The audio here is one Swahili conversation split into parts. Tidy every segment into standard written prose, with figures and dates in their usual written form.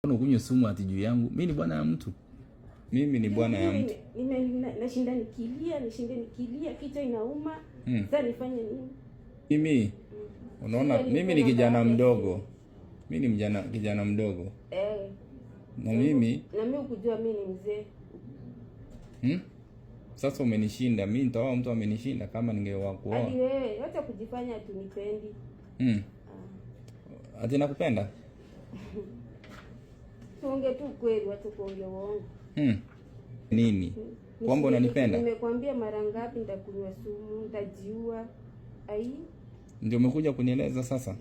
Unakunywa sumu ati juu yangu. Mimi ni bwana ya mtu. Mimi ni bwana ya mtu. Nashinda nikilia, kichwa inauma. Sasa nifanye nini? Mimi unaona mimi ni kijana mdogo. Mimi ni kijana mdogo. Na mimi ukujua mimi ni mzee. Sasa umenishinda. Mimi nitaoa mtu amenishinda kama ningeoa kuoa. Hadi wewe acha kujifanya ati unipendi. Ati nakupenda? Tuongee tu kweli, watu kuongea uongo. Nini? Kwamba unanipenda? Nimekwambia mara ngapi nitakunywa sumu, nitajiua. Ai. Ndio umekuja kunieleza sasa?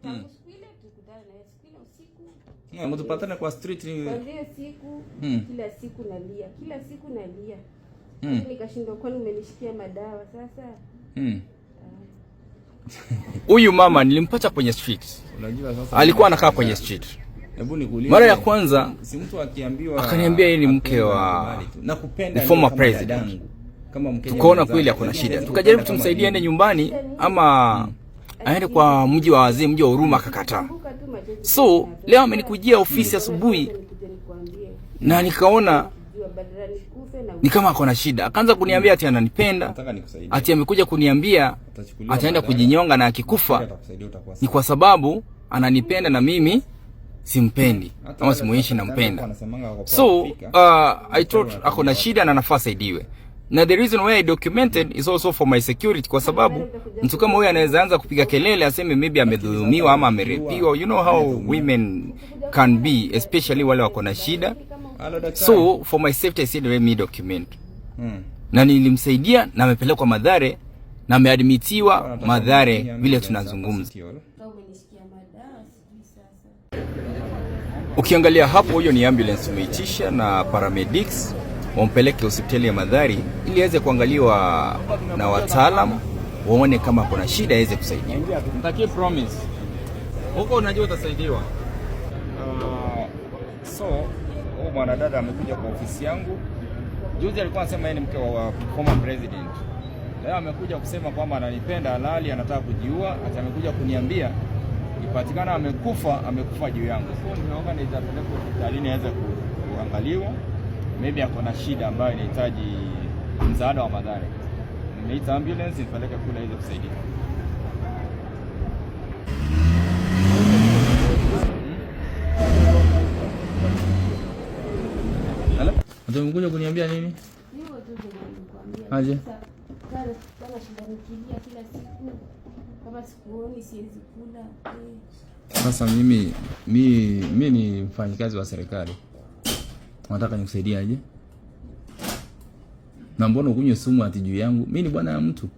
Tangu siku ile tukutana na siku ile usiku. Mtupatane kwa street ni. Kuanzia siku kila siku nalia. Kila siku nalia. Nikashindwa kwani umenishikia madawa sasa? Huyu mama nilimpata kwenye street. Unajua sasa alikuwa anakaa kwenye street. Hebu nikuulize. Mara ya kwanza si mtu akiambiwa akaniambia yeye ni mke wa nakupenda former president. Kama Mkenya. Tukaona kweli hakuna shida. Tukajaribu tumsaidie aende nyumbani ama aende kwa mji wa wazee, mji wa Huruma, akakataa. So leo amenikujia ofisi asubuhi na nikaona ni kama ako na shida. Akaanza kuniambia ati ananipenda. Ati amekuja kuniambia ataenda kujinyonga na akikufa ni kwa sababu ananipenda na mimi simpendi ama simuishi nampenda. So I thought ako na shida na nafaa saidiwe. Na the reason why I documented is also for my security, kwa sababu mtu kama huyu anaweza anza kupiga kelele aseme maybe amedhulumiwa ama amerepiwa. You know how women can be, especially wale wako na shida. So for my safety I said let me document. Na nilimsaidia na amepelekwa Mathare na ameadmitiwa Mathare vile tunazungumza. Ukiangalia hapo, huyo ni ambulance umeitisha na paramedics wampeleke hospitali ya Mathare ili aweze kuangaliwa na wataalamu waone kama kuna shida aweze kusaidiwa. Nitakie promise. Huko unajua utasaidiwa. So huyu mwanadada amekuja kwa ofisi yangu. Juzi alikuwa anasema yeye ni mke wa former president. Leo amekuja kusema kwamba ananipenda halali, anataka kujiua. Hata amekuja kuniambia ipatikana amekufa juu yangu. So nimeomba nitapeleke hospitalini aweze kuangaliwa. Maybe ako na shida ambayo inahitaji msaada wa Mathare. Nimeita ambulance ipeleke kule ili kusaidia. Ndio mkuja kuniambia nini? Hiyo tu nilikwambia. Aje? Kama shida nikilia kila siku. Kama sikuoni siwezi kula. Sasa mimi ni mfanyikazi wa serikali. Nataka nikusaidie aje? Na mbona ukunywe sumu ati juu yangu? Mimi ni bwana ya mtu.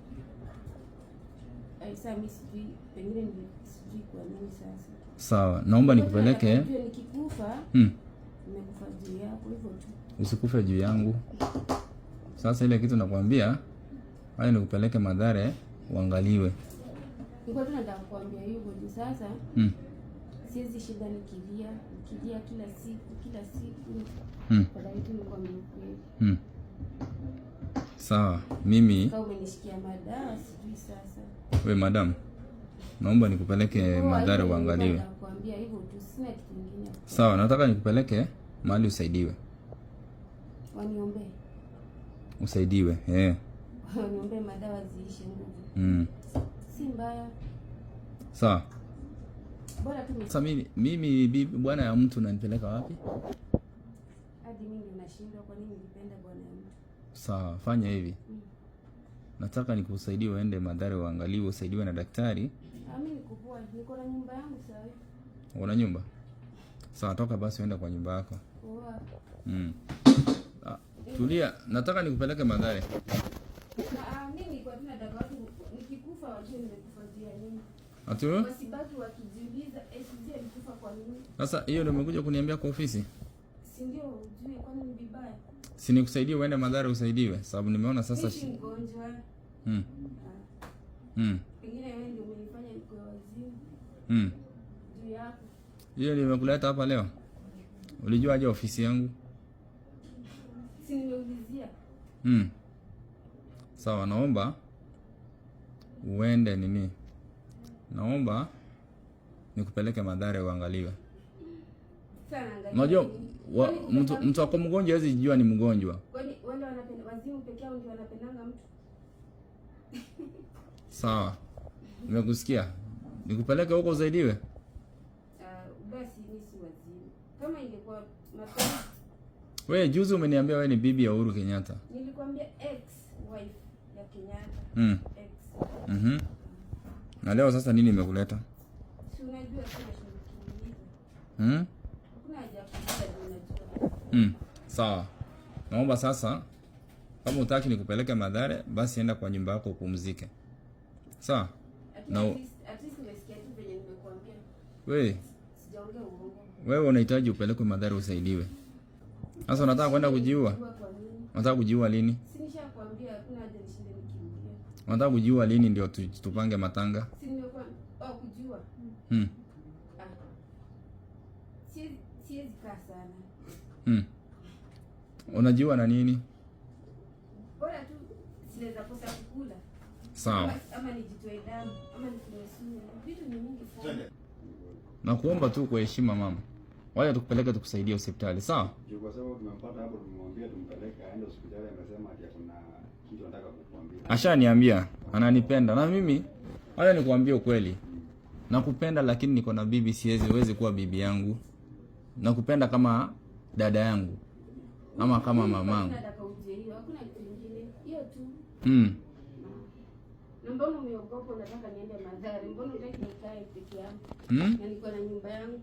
Sasa mimi sijui, pengine sijui kwa nini sasa. Sawa, naomba nikupeleke. Nikikufa, nimekufa juu yako hivyo tu. Usikufe juu yangu. Sasa ile kitu nakwambia, haya nikupeleke Mathare uangaliwe. Niko tu nataka kuambia hivyo juu sasa. Siwezi shida nikilia kila siku. Kwa hiyo nikwambia kweli. Sawa, mimi kama umenishikia madawa sijui sasa. Wewe madam, naomba nikupeleke Mathare uangaliwe. Nakwambia hivyo tu, sina kitu kingine. Sawa, nataka nikupeleke mahali usaidiwe. Waniombe. Usaidiwe, Waniombe madawa ziishe nguvu. Si mbaya. Sawa. Bora tu sasa mimi bibi bwana ya mtu unanipeleka wapi? Hadi mimi ninashindwa kwa nini nipenda bwana ya mtu. Sawa, fanya hivi. Nataka nikusaidie uende Mathare uangaliwe, usaidiwe na daktari. Mimi nikupua, niko na nyumba yangu sasa hivi. Una nyumba? Sawa, toka basi uende kwa nyumba yako. Tulia, nataka nikupeleke Mathare. Mimi niko tu nataka watu nikikufa wajue nimekufa juu ya nini. Atu? Wasibaki wakijiuliza SJ alikufa kwa nini? Sasa hiyo ndio umekuja kuniambia kwa ofisi? Si ndio ujue kwa nini vibaya? Si nikusaidie uende Mathare usaidiwe, sababu nimeona sasa si mgonjwa. Pengine wewe ndio umenifanya niko wazimu. Juu yako. Hiyo nimekuleta hapa leo. Ulijua aje ofisi yangu? Si nimeulizia. Sawa, naomba uende nini? Naomba nikupeleke Mathare uangaliwe. Sana angalia. Unajua mtu ako mgonjwa hawezi jua ni mgonjwa. Kwani wale wanapenda wazimu pekee yao ndio wanapendanga mtu? Sawa. Nimekusikia. Nikupeleke huko usaidiwe? Basi mimi si wazimu. Kama ingekuwa mapenzi. Wewe juzi umeniambia wewe ni bibi ya Uhuru Kenyatta. Nilikwambia ex wife ya Kenyatta. Ex. Na leo sasa nini imekuleta? Si unajua sasa shinikizo. Hakuna haja kuuliza, unajua. Sawa. Naomba sasa kama utaki nikupeleke Mathare, basi enda kwa nyumba yako upumzike. Sawa? At least umesikia tu venye nimekuambia. Wewe sijaongea uongo. Wewe unahitaji upelekwe Mathare usaidiwe. Sasa unataka kwenda kujiua? Unataka kujiua lini? Si nishakwambia hakuna haja nishinde nikimbia. Unataka kujiua lini ndio tupange matanga? Si nimekuambia kujiua. Siwezi kaa sana. Unajiua na nini? Bora tu sinaweza kosa kukula. Sawa. Ama nijitoe damu, ama nifanye sumu. Vitu ni mingi sana. Nakuomba tu kwa heshima mama. Waje tukupeleke tukusaidie hospitali, sawa? Kwa sababu tumempata hapo, tumemwambia tumpeleke aende hospitali, amesema ati kuna kitu anataka kukuambia. Ashaniambia ananipenda na mimi haya nikuambia ukweli. Nakupenda lakini niko na bibi, siwezi kuwa bibi yangu. Nakupenda kama dada yangu ama kama mamangu. Nataka uje hiyo, hakuna kitu kingine. Hiyo tu. Na mbona umeogopa unataka niende Mathare? Mbona unataka nikae peke yangu? Na niko na nyumba yangu.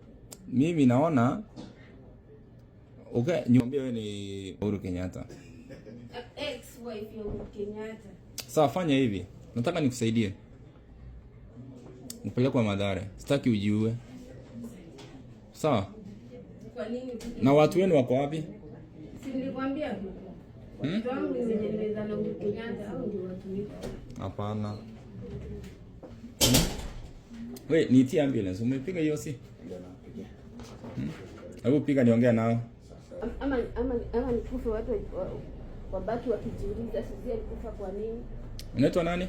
Mimi naona niambie wewe ni Uhuru Kenyatta. Ex wife ya Uhuru Kenyatta. Sawa, fanya hivi. Nataka nikusaidie. Upelekwe Mathare. Sitaki ujiue. Sawa? Kwa nini? Na watu wenu wako wapi? Si nilikwambia tu. Watu wangu nimejeleza na Uhuru Kenyatta au ndio watu wetu? Hapana. Wewe niitie ambulance. Umepiga hiyo si? Hebu piga niongea nao. Ama nikufe watu wabaki wakijiuliza Suzy alikufa kwa nini? Unaitwa nani?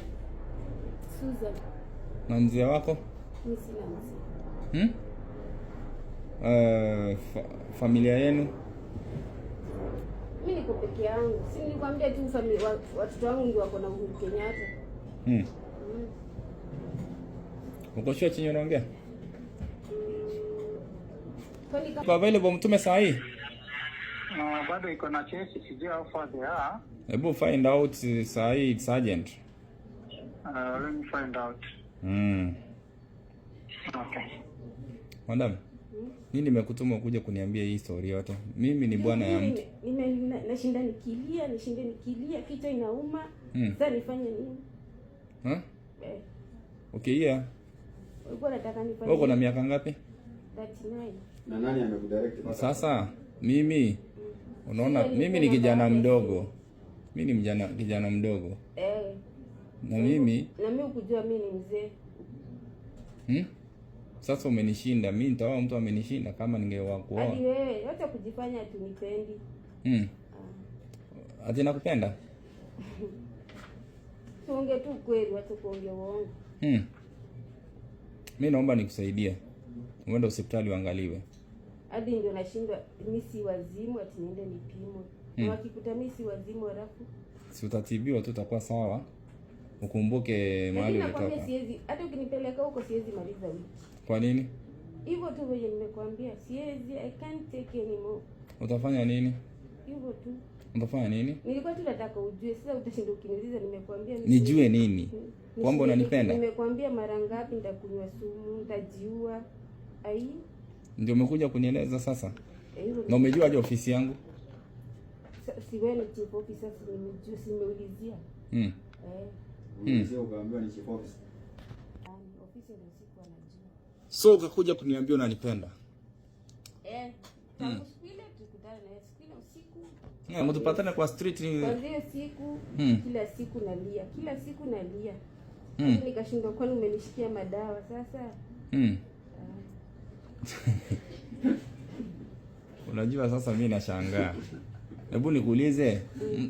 Susan. Na mzee wako? Mimi sina mzee. Familia yenu? Mimi niko peke yangu. Si nilikwambia tu watoto wangu ndio wako na Uhuru Kenyatta. Uko sure chenye unaongea? Kwani kama available mtume saa hii? Bado iko na chesi, sijui how far they are. Hebu find out saa hii sergeant. Let me find out. Okay. Madam, nini nimekutuma kuja kuniambia hii story yote? Mimi ni bwana ya mtu. Nashinda nikilia, kichwa inauma. Sasa nifanye nini? Okay, yeah. Ulikuwa unataka nifanye? Uko na miaka ngapi? 39. Na nani amekudirect? Sasa mimi unaona mimi ni kijana mdogo. Mimi ni kijana mdogo. Na mimi ukujua mimi ni mzee. Sasa umenishinda. Mimi nitaoa mtu amenishinda kama ningeoa kuoa. Hadi wewe hata kujifanya tunipendi. Ati nakupenda? Tuongee tu kweli, watu kuongea uongo. Mimi naomba nikusaidie. Uende hospitali uangaliwe. Hadi ndio nashindwa, mimi si wazimu ati niende nipimwe. Na wakikuta mimi si wazimu halafu si utatibiwa tu, utakuwa sawa. Ukumbuke mahali umetoka. Nakwambia siwezi, hata ukinipeleka huko siwezi maliza wiki. Kwa nini? Hivyo tu wewe nimekwambia, siwezi, I can't take anymore. Utafanya nini? Hivyo tu. Utafanya nini? Nilikuwa tu nataka ujue, sasa utashinda ukiniuliza nimekwambia. Nijue nini? Kwamba unanipenda? Nimekwambia mara ngapi nitakunywa sumu, nitajiua. Ai. Ndio umekuja kunieleza sasa? Na umejua aje ofisi yangu? Si wewe ni chief officer, nimeulizia. Sio ukaambiwa ni chief officer. Ofisi ndio siku anajua. So ukakuja kuniambia unanipenda? Tangu siku ile tukutana na siku ile usiku. Mtupatane kwa street ni kwa hiyo siku kila siku nalia. Nikashindwa, kwani umenishikia madawa sasa? Unajua sasa mimi nashangaa. Hebu nikuulize,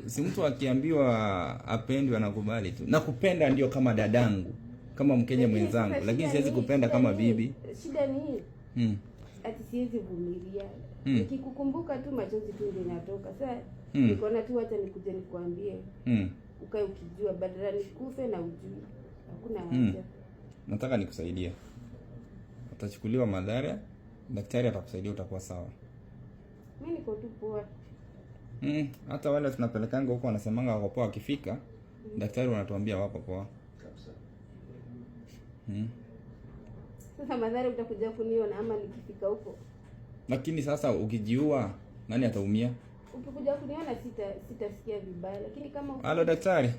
si mtu akiambiwa apendwe anakubali tu. Nakupenda ndio kama dadangu, kama Mkenya mwenzangu, lakini siwezi kupenda kama bibi. Shida ni ati siwezi vumilia. Nikikukumbuka tu machozi tu ndio yanatoka. Sasa nikaona tu acha nikuje nikwambie. Ukae ukijua badala nikufe na ujui. Hakuna haja. Nataka nikusaidie. Utachukuliwa madhara, daktari atakusaidia, utakuwa sawa. Mimi niko tu poa. Hata wale tunapelekanga huko wanasemanga wako poa, akifika daktari wanatuambia wapo poa. Kabisa. Sasa madhara utakuja kuniona ama nikifika huko. Lakini sasa ukijiua nani ataumia? Ukikuja kuniona sitasikia vibaya, lakini kama halo daktari.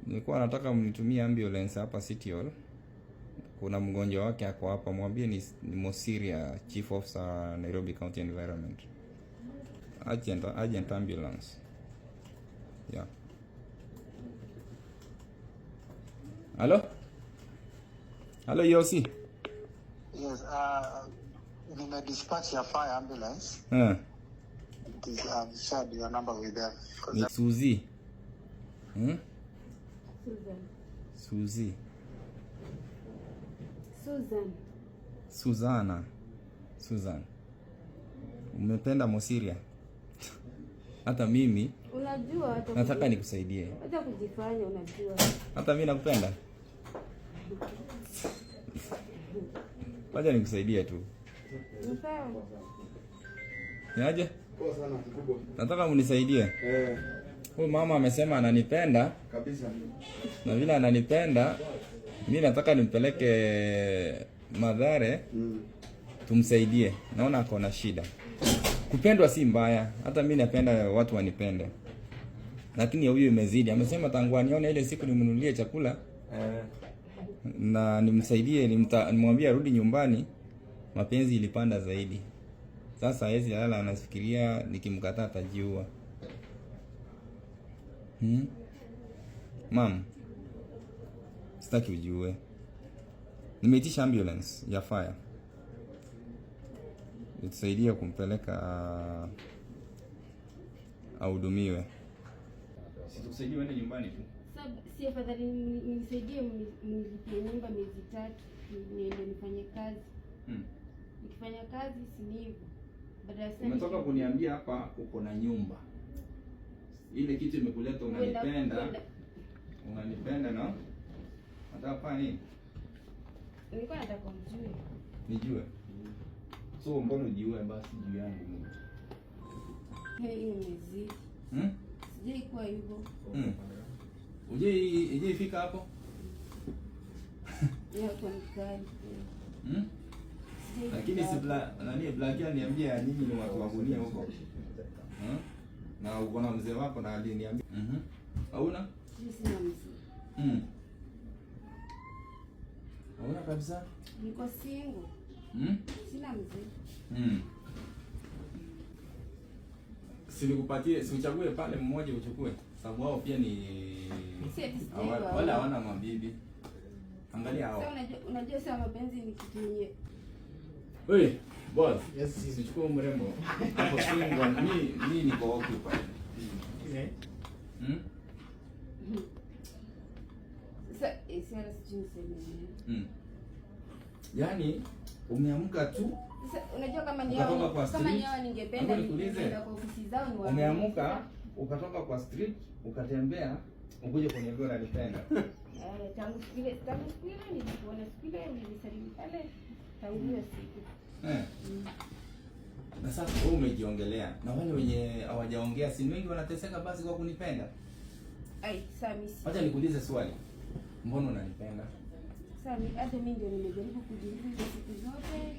Nilikuwa nataka mnitumie ambulance hapa City Hall. Kuna mgonjwa wake ako hapa, mwambie ni Mosiria, Chief Officer Nairobi County Environment. Agent ambulance. Yeah. Hello Yosi. Yes, nime dispatch your fire ambulance. It is shared your number with them. Ni Suzy. Susan. Umependa Mosiria? Hata mimi unajua nataka nikusaidie. Hata kujifanya unajua. Hata mimi nakupenda. Wacha nikusaidie tu. Sawa. Niaje? Poa sana mkubwa. Nataka mnisaidie. Huyu mama amesema ananipenda Kabisa. Na vile ananipenda, mimi nataka nimpeleke Mathare. Tumsaidie. Naona ako na shida. Kupendwa si mbaya. Hata mimi napenda watu wanipende. Lakini huyu imezidi. Amesema tangu anione ile siku nimnunulie chakula. Na nimsaidie, nimwambie arudi nyumbani, mapenzi ilipanda zaidi. Sasa yeye lala anafikiria nikimkataa atajiua. Mam, sitaki ujiue. Nimeitisha ambulance ya fire. Nitasaidia kumpeleka audumiwe. Sitakusaidia uende nyumbani tu. Si afadhali nisaidie nilipie nyumba miezi 3 niende nifanye kazi. Nikifanya kazi si hivyo. Badala sasa umetoka kuniambia hapa uko na nyumba. Ile kitu imekuleta unanipenda. Unanipenda na nataka fanya nini? Nilikuwa nataka mjue. Nijue. So mbona ujiue basi juu yangu mimi? Hiyo miezi. Sijai kwa hivyo. Uje ifika hapo? Ya kwa mkali. Lakini si Black aliniambia nyinyi ni watu wa gunia huko. Na uko na mzee wako na aliniambia. Hauna? Sina mzee. Hauna kabisa? Niko single. Sina mzee. Silikupatie, si uchague pale mmoja uchukue. Sababu wao pia ni wala hawana mabibi. Angalia hao. Sasa unajua sasa mapenzi ni kitu yenye. Wewe, boss. Yes, sichukue mrembo. Hapo single mimi niko occupied. Sasa isiara sijui. Yaani umeamka tu. Sasa unajua kama ni yao ningependa niende kwa ofisi zao ni umeamka ukatoka kwa street ukatembea ukuje kuniambia unanipenda. Tangu vile nilikuona vile nilisalimu pale tangu hiyo siku. Na sasa wewe umejiongelea na wale wenye hawajaongea si wengi wanateseka basi kwa kunipenda. Sasa mimi. Acha nikuulize swali. Mbona unanipenda? Sasa hata mimi ndio nimejaribu kujiuliza siku zote.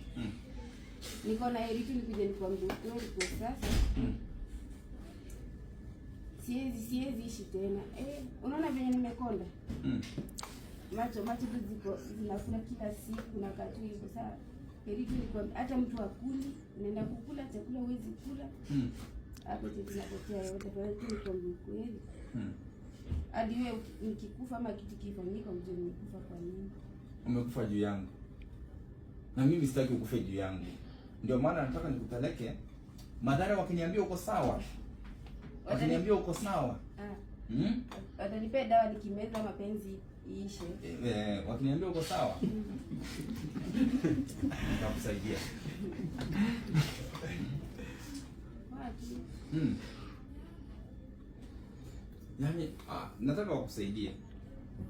Niko na heri tu nikuje nikwambie kweli kwa sasa. Siwezi ishi tena. Unaona venye nimekonda? Macho tu ziko zinakula kila siku na katu hivyo sasa. Heri tu nikwambie hata mtu akuli, unaenda kukula chakula huwezi kula. Hapo tu tunapotea yote kwa hiyo nikwambie kweli. Hadi wewe nikikufa ama kitu kifanyika uje nimekufa kwa nini? Umekufa juu yangu. Na mimi sitaki ukufe juu yangu. Ndio maana nataka nikupeleke Mathare wakiniambia uko sawa. Wakiniambia uko sawa. Watanipea dawa nikimeza mapenzi iishe. Wakiniambia uko sawa nitakusaidia. Yaani nataka wakusaidie.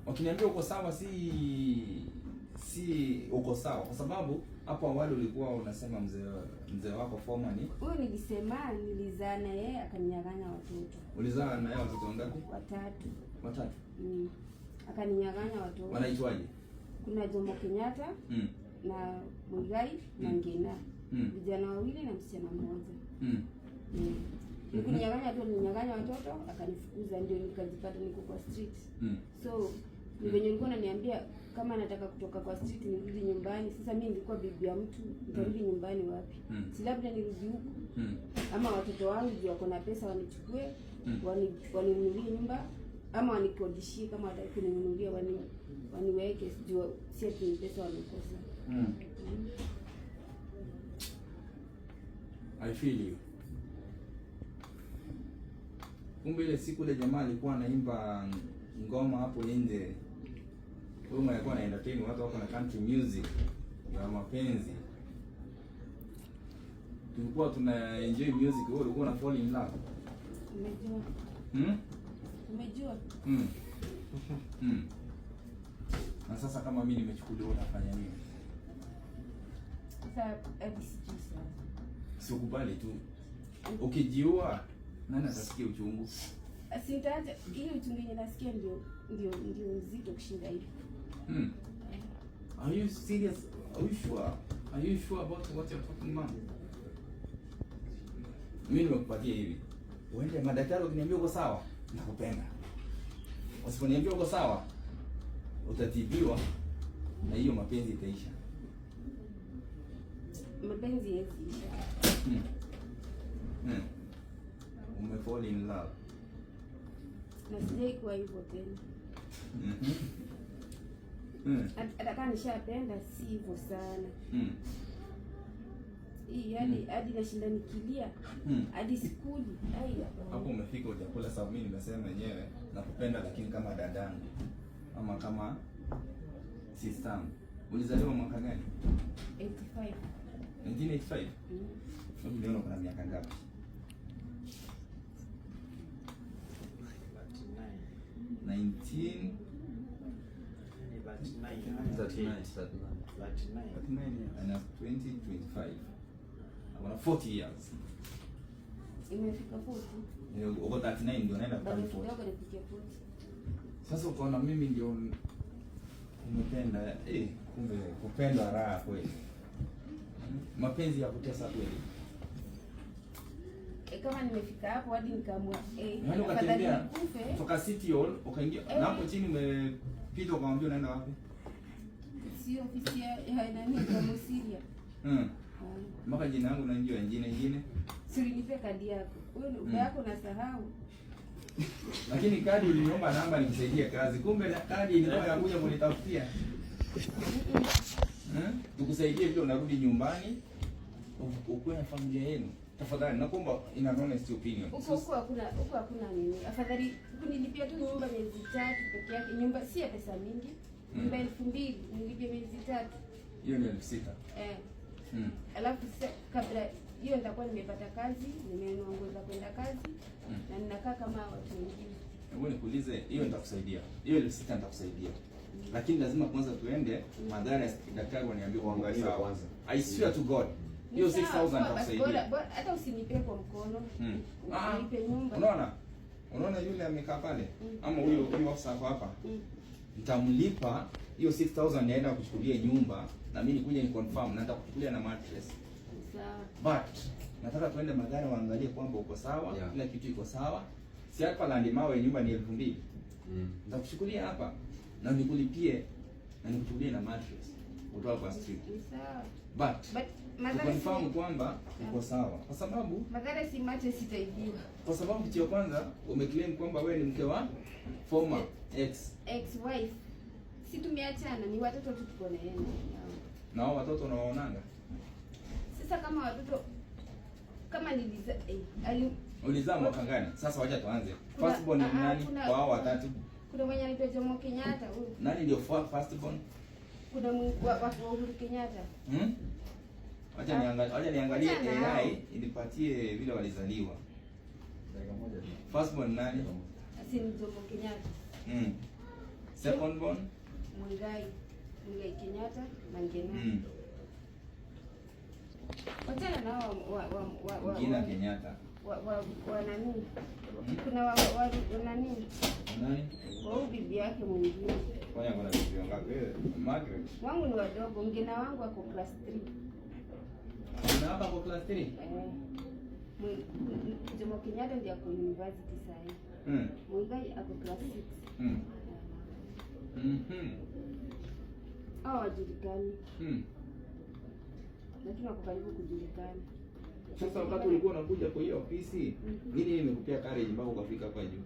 Wakiniambia uko sawa si uko sawa, kwa sababu hapo awali ulikuwa unasema mzee wako former ni huyo. Nilisema nilizaa na yeye akaninyang'anya watoto. Ulizaa na yeye watoto wangapi? Watatu. Akaninyang'anya watoto. Wanaitwaje? Kuna Jomo Kenyatta na Muigai na Ngina. Vijana wawili na msichana mmoja. Nikunyang'anya tu, ninyang'anya watoto akanifukuza, ndio nikajipata niko kwa street. So ni venye nilikuwa naniambia kama nataka kutoka kwa street nirudi nyumbani. Sasa mimi nilikuwa bibi ya mtu, nitarudi nyumbani wapi? Si labda nirudi huko ama watoto wangu ndio wako na pesa wanichukue waninunulie nyumba, ama wanikodishie kama wataki kuninunulia waniweke, sijua si ati pesa wamekosa. I feel you. Kumbe ile siku ile jamaa alikuwa anaimba ngoma hapo nje. Wewe alikuwa na entertain watu wako na country music ya mapenzi. Tulikuwa tuna enjoy music, wewe ulikuwa na fall in love. Umejua? Umejua? Na sasa kama mimi nimechukuliwa unafanya nini? Sasa sijui sana. Sikubali tu. Ukijiua nani atasikia uchungu? Sitaacha ile uchungu yenye nasikia ndio nzito kushinda hivi. Are you serious? Are you sure about what you're talking about? Mimi nimekupatia hivi. Uende madaktari ukiniambia uko sawa, nakupenda. Usiponiambia uko sawa, utatibiwa na hiyo mapenzi itaisha. Mapenzi yasiisha. Umefall in love. Na sijai kuwa hivyo tena. Hata kama nishapenda si hivyo sana. Yaani hadi nashinda nikilia hadi skuli. Hapo umefika ujakula, sababu mimi nimesema wenyewe nakupenda, lakini kama dadangu ama kama sister. Ulizaliwa mwaka gani? 85. 1985. Hebu nione kuna miaka ngapi? 19 and 2025. Akona 40 years. Imefika 40. Uko 39 ndio naenda kwa 40. Nifike 40. Sasa ukaona mimi ndio umependa. Kumbe kupenda raha kweli. Mapenzi ya kutesa kweli. Kama nimefika hapo hadi nikaamua yaani ukatembea kutoka City Hall ukaingia na hapo chini umepita ukamwambia unaenda wapi? Si ofisi ya nani kwa Musiria. Mpaka jina langu unajua nyingine. Siri nipe kadi yako. Wewe namba yako unasahau. Lakini kadi uliniomba namba nikusaidie kazi. Kumbe na kadi ilikuwa inakuja kunitafutia. Tukusaidie vile unarudi nyumbani. Ukuwe na familia yenu. Tafadhali nakuomba in an honest opinion. Huko hakuna nini. Afadhali kunilipia tu nyumba miezi 3 peke yake. Nyumba si ya pesa mingi. Nyumba 2000 nilipia miezi 3. Hiyo ni 6000. Alafu kabla hiyo nitakuwa nimepata kazi, nimeongoza kwenda kazi na ninakaa kama watu wengine. Hebu nikuulize, hiyo nitakusaidia. Hiyo 6000 nitakusaidia. Lakini lazima kwanza tuende madhara daktari waniambie kuangalia kwanza. I swear to God. Hiyo 6000 nitakusaidia. Hata usinipe kwa mkono. Unipe nyumba. Unaona yule amekaa pale ama huyo ofisa hapa? Nitamlipa hiyo 6000 naenda kuchukulia nyumba na mimi nikuja ni confirm na nitakuchukulia na mattress. Sawa. But nataka tuende madhara waangalie kwamba uko sawa, kila kitu iko sawa. Si hapa Landi Mawe nyumba ni 2000. Nitakuchukulia hapa na nikulipie na nikuchukulie na mattress. Utoa kwa street. Sawa. But confirm kwamba uko sawa. Kwa sababu madhara si mattress itaibiwa. Kwa sababu kitu cha kwanza umeclaim kwamba wewe ni mke wa former ex-wife. Si tumeachana, ni watoto tu tuko na yeye. Na hao watoto unawaonanga? Sasa kama watoto kama ulizaa mwaka gani? Sasa wacha tuanze. First born ni nani kwa hao watatu? Kuna mwenye anaitwa Jomo Kenyatta huyu. Nani ndio first born? Kuna wa Uhuru Kenyatta. Acha niangalie AI inipatie vile walizaliwa. First born nani? Si Jomo Kenyatta. Second born? Muigai Kenyatta na Ngina. Wachana nao wa Ngina Kenyatta. Wa nani? Kuna wa nani? Nani? Wa bibi yake mwingine. Kwani kuna bibi wangapi wewe? Margaret. Wangu ni wadogo, Ngina wangu ako class 3. Na hapa kwa class 3? Jomo Kenyatta ndiye ako university sasa. Muigai ako class 6. Hao wajulikani. Lakini wako karibu kujulikana. Sasa wakati ulikuwa unakuja kwa hiyo ofisi, nini imekupea courage mpaka ukafika hapa juu?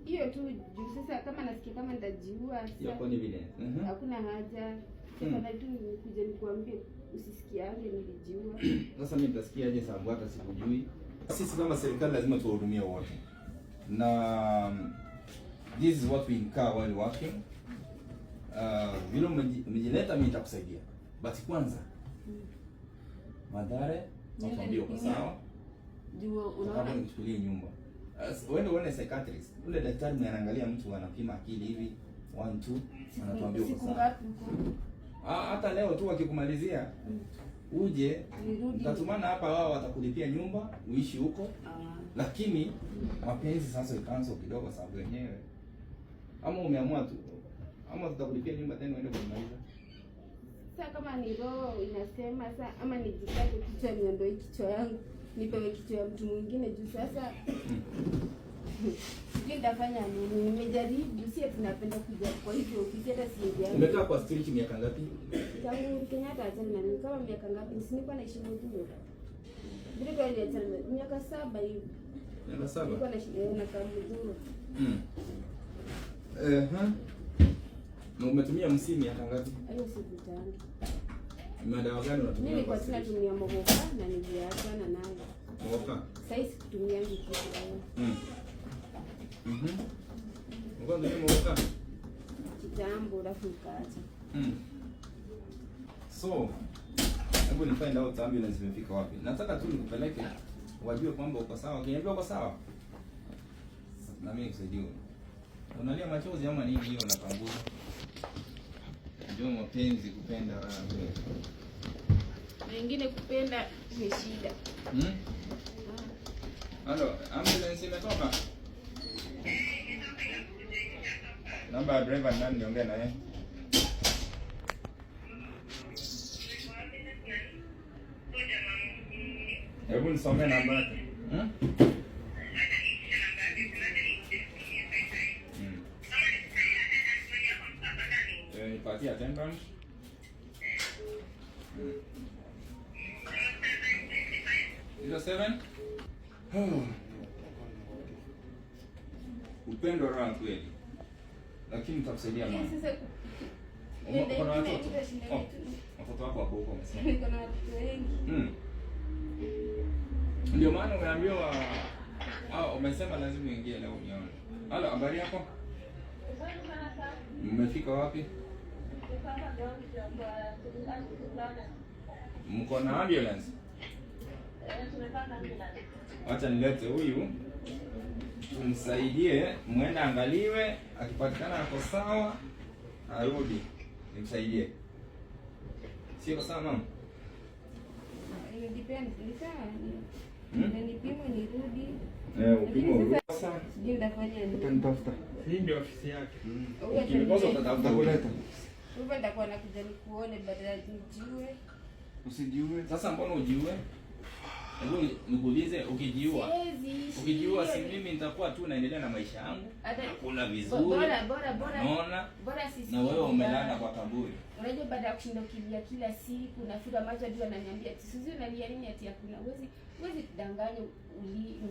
Hiyo tu juu sasa kama nasikia kama nitajiua sasa. Yako ni vile. Hakuna haja. Sasa na tu nikuja nikwambie usisikiange nilijiua. Sasa mimi nitasikiaje sababu hata sikujui. Sisi kama serikali lazima tuwahudumie wote. Na this is what we incur while working. Vile umejileta mimi nitakusaidia. But kwanza Madhare nakwambia uko sawa. Juu unaona nichukulie nyumba. Wewe uone psychiatrist. Ule daktari mnaangalia mtu anapima akili hivi 1 2 anatuambia uko sawa. Hata leo tu akikumalizia uje utatumana hapa, wao watakulipia nyumba uishi huko. Lakini mapenzi sasa ikaanza kidogo sababu wenyewe. Ama umeamua tu ama tutakulipia nyumba tena uende kumaliza. Sasa kama ni roho inasema sasa ama nijikate kichwa niondoe kichwa yangu nipewe kichwa ya mtu mwingine juu sasa nitafanya nini? Nimejaribu, si tunapenda kuja kwa hivyo ofisi hata siingia. Umekaa kwa street miaka ngapi? Tangu Kenyatta acha na mimi kama miaka ngapi? Si nilikuwa naishi Mudhuru. Bila kwa ile tena miaka 7 hivi. Miaka 7. Nilikuwa naishi na kama Mudhuru. Na umetumia msimu miaka ngapi? Hiyo siku tangu. Madawa gani unatumia? Mimi kwa sina tumia mogoka na niliachana nayo. Mogoka? Sasa sikutumia kitu hayo. Ngoja ndio mogoka. Kitambo alafu nikaacha. So, hebu ni find out ambulance imefika wapi. Nataka tu nikupeleke wajue kwamba uko sawa. Ukiniambia uko sawa, na mimi nisaidie. Unalia machozi ama nini hiyo unapanguza? Ndio mapenzi kupenda wewe. Wengine kupenda ni shida. Halo, ambulance imetoka? Namba ya driver nani niongee na yeye? Hebu nisomee namba yake. Nipatie attendant. Ilo 7. Upendo raha kweli. Lakini nitakusaidia mama. Sasa Kuna watoto. Watoto wako wako huko umesema. kuna watu wengi. Ndio maana umeambiwa umesema lazima uingie leo unione. Halo, habari yako? Mmefika wapi? Mko na ambulance? Acha nilete huyu tumsaidie, muende angaliwe, akipatikana ako sawa arudi nimsaidie. Sio sawa mama? Nipimo nirudi. Upimo sasa sijui nitafanya nini. utanitafuta. Hii ndio ofisi yake. Ukikosa utatafuta kuleta. Wewe nitakuwa nakuja nikuone badala ya nijiue. Usijiue. Sasa mbona ujiue? Hebu nikuulize, ukijiua si mimi nitakuwa tu naendelea na maisha yangu. Nakula vizuri. Bora. Naona. Bora sisi. Na wewe umelala kwa kaburi. Unajua baada ya kushinda ukilia kila siku nafuta macho hadi ananiambia ati sisi unalia nini ati hakuna. Huwezi kudanganya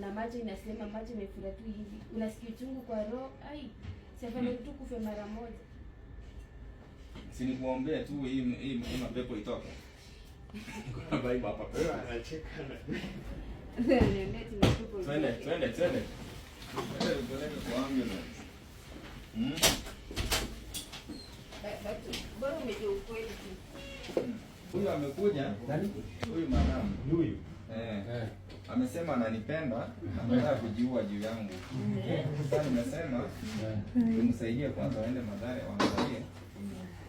na macho inasema macho imefura tu hivi. Unasikia uchungu kwa roho. Ai. Sasa tu kufe mara moja. Si nikuombea tu hii mapepo itoke. Kuna Bible hapa. Wewe anacheka na. Niambia ati mapepo. Twende. Twende kwa ambulance. Bora umejua ukweli. Huyu amekuja, huyu madamu. Huyu. Amesema ananipenda, anataka kujiua juu yangu. Sasa nimesema tumsaidie kwanza aende Mathare waangalie.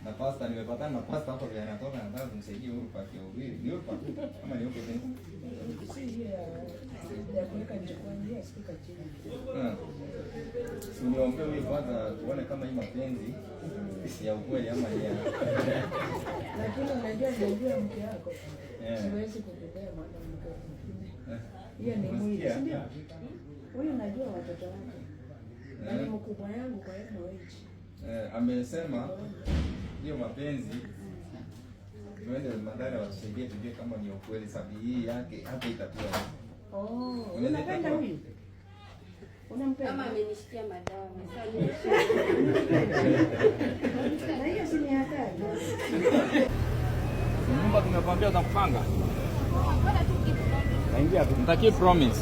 Na pasta nimepatana na pasta hapo vile anatoka, nataka tumsaidie huyu paki ya ubiri. Ni huyu paki kama ni huko tena. Niombe huyu kwanza tuone kama hii mapenzi ya ukweli ama ni ya. Lakini unajua mke wako. Siwezi kukupea mwanamke mwingine. Hiyo ni mwili, si ndio? Huyu najua watoto wake. Na ni mkubwa yangu kwa hiyo wewe. Amesema hiyo mapenzi tuende Mathare watusaidie tujue kama ni ukweli, sababu hii yake hata itatua. Unapenda huyu? Unampenda? Kama amenishikia madawa. Na hiyo si ni hatari. Nyumba tumekwambia utakupanga. Bora tu kitu. Naingia tu. Nitaki promise.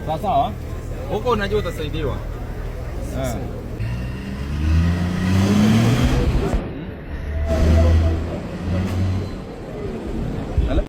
Sawa sawa. Huko unajua utasaidiwa.